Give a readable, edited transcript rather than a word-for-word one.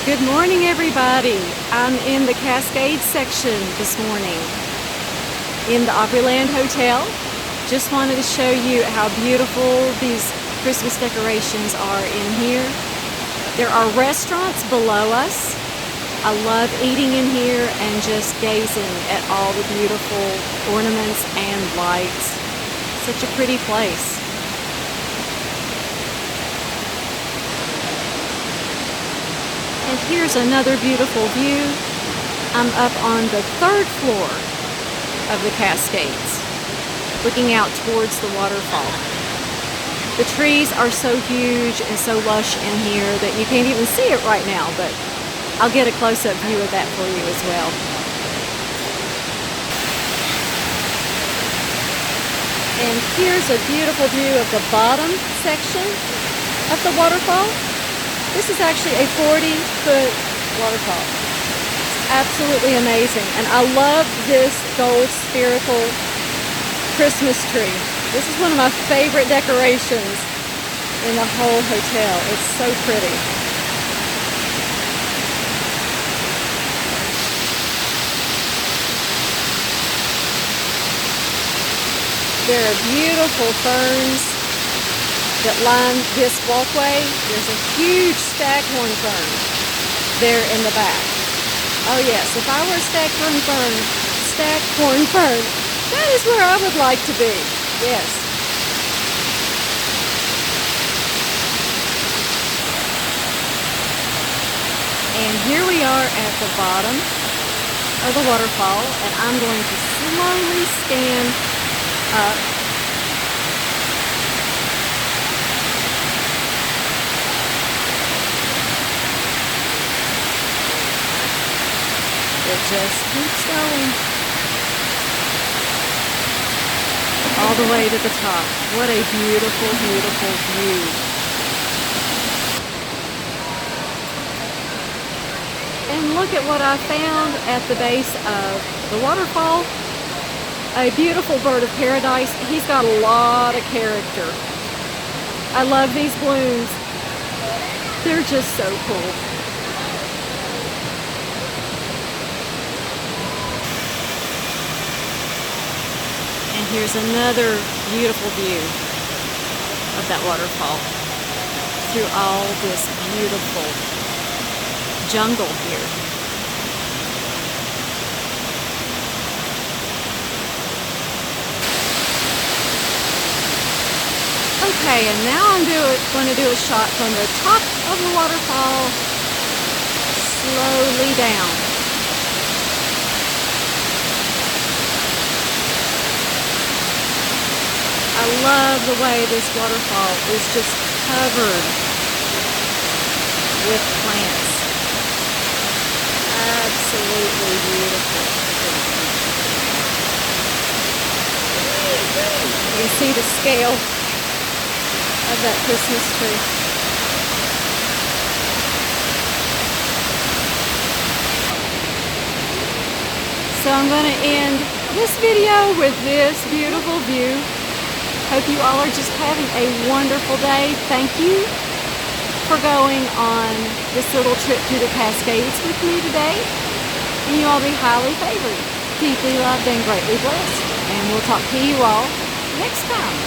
Good morning, everybody. I'm in the Cascades section this morning in the Opryland Hotel. Just wanted to show you how beautiful these Christmas decorations are in here. There are restaurants below us. I love eating in here and just gazing at all the beautiful ornaments and lights. Such a pretty place. And here's another beautiful view. I'm up on the 3rd floor of the Cascades, looking out towards the waterfall. The trees are so huge and so lush in here that you can't even see it right now, but I'll get a close-up view of that for you as well. And here's a beautiful view of the bottom section of the waterfall. This is actually a 40-foot waterfall. It's absolutely amazing. And I love this gold spherical Christmas tree. This is one of my favorite decorations in the whole hotel. It's so pretty. There are beautiful ferns that line this walkway. There's a huge staghorn fern there in the back. Oh yes, if I were a staghorn fern, that is where I would like to be. Yes. And here we are at the bottom of the waterfall, and I'm going to slowly scan up. It just keeps going all the way to the top. What a beautiful, beautiful view. And look at what I found at the base of the waterfall. A beautiful bird of paradise. He's got a lot of character. I love these balloons. They're just so cool. And here's another beautiful view of that waterfall through all this beautiful jungle here. Okay, and now I'm going to do a shot from the top of the waterfall slowly down. I love the way this waterfall is just covered with plants. Absolutely beautiful. You can see the scale of that Christmas tree. So I'm going to end this video with this beautiful view. Hope you all are just having a wonderful day. Thank you for going on this little trip through the Cascades with me today. And you all be highly favored, deeply loved, and greatly blessed. And we'll talk to you all next time.